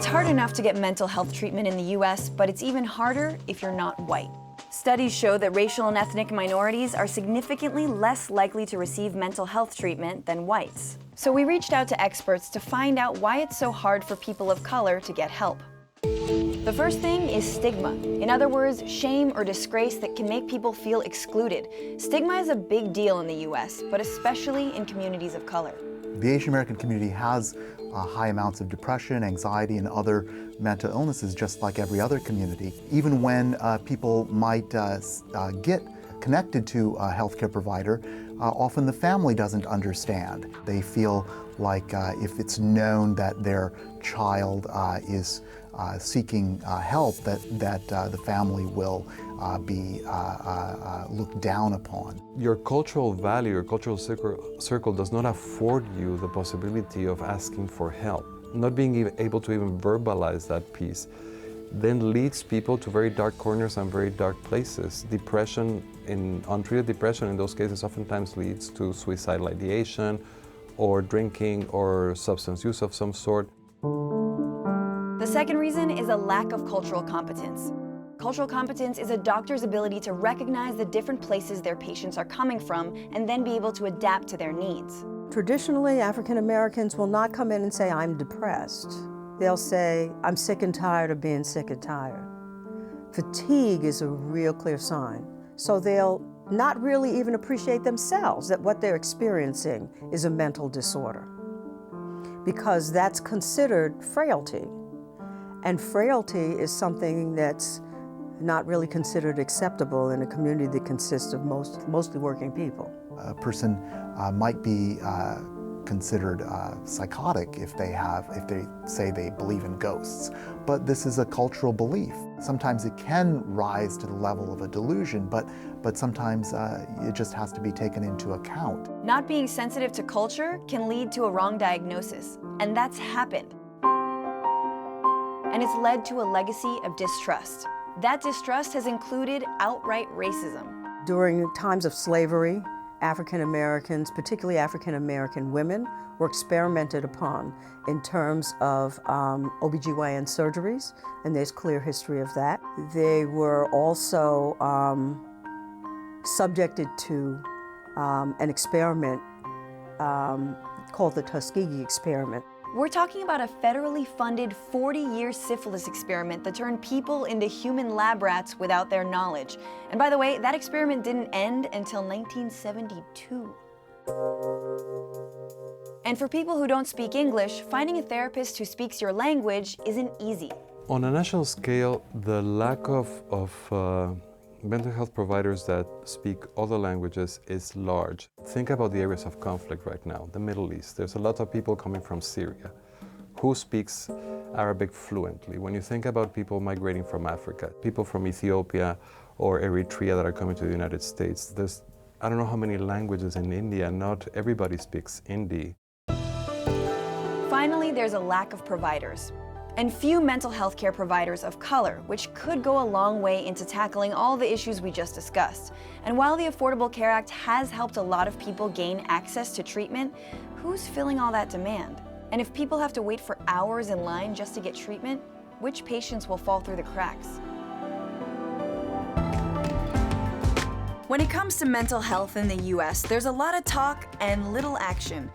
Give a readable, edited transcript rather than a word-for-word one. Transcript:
hard enough to get mental health treatment in the US, but it's even harder if you're not white. Studies show that racial and ethnic minorities are significantly less likely to receive mental health treatment than whites. So we reached out to experts to find out why it's so hard for people of color to get help. The first thing is stigma. In other words, shame or disgrace that can make people feel excluded. Stigma is a big deal in the US, but especially in communities of color. The Asian American community has high amounts of depression, anxiety, and other mental illnesses just like every other community. Even when people might get connected to a healthcare provider, often the family doesn't understand. They feel like if it's known that their child is seeking help, that the family will be looked down upon. Your cultural value, your cultural circle does not afford you the possibility of asking for help. Not being able to even verbalize that piece then leads people to very dark corners and very dark places. Depression, untreated depression in those cases oftentimes leads to suicidal ideation or drinking or substance use of some sort. The second reason is a lack of cultural competence. Cultural competence is a doctor's ability to recognize the different places their patients are coming from and then be able to adapt to their needs. Traditionally, African Americans will not come in and say, I'm depressed. They'll say, I'm sick and tired of being sick and tired. Fatigue is a real clear sign. So they'll not really even appreciate themselves that what they're experiencing is a mental disorder, because that's considered frailty. And frailty is something that's not really considered acceptable in a community that consists of mostly working people. A person might be considered psychotic if they say they believe in ghosts. But this is a cultural belief. Sometimes it can rise to the level of a delusion, but sometimes it just has to be taken into account. Not being sensitive to culture can lead to a wrong diagnosis, and that's happened. And it's led to a legacy of distrust. That distrust has included outright racism. During times of slavery, African Americans, particularly African American women, were experimented upon in terms of OBGYN surgeries, and there's clear history of that. They were also subjected to an experiment called the Tuskegee experiment. We're talking about a federally funded 40-year syphilis experiment that turned people into human lab rats without their knowledge. And by the way, that experiment didn't end until 1972. And for people who don't speak English, finding a therapist who speaks your language isn't easy. On a national scale, the lack of mental health providers that speak other languages is large. Think about the areas of conflict right now, the Middle East. There's a lot of people coming from Syria. Who speaks Arabic fluently? When you think about people migrating from Africa, people from Ethiopia or Eritrea that are coming to the United States, there's, I don't know how many languages in India, not everybody speaks Hindi. Finally, there's a lack of providers. And few mental health care providers of color, which could go a long way into tackling all the issues we just discussed. And while the Affordable Care Act has helped a lot of people gain access to treatment, who's filling all that demand? And if people have to wait for hours in line just to get treatment, which patients will fall through the cracks? When it comes to mental health in the US, there's a lot of talk and little action.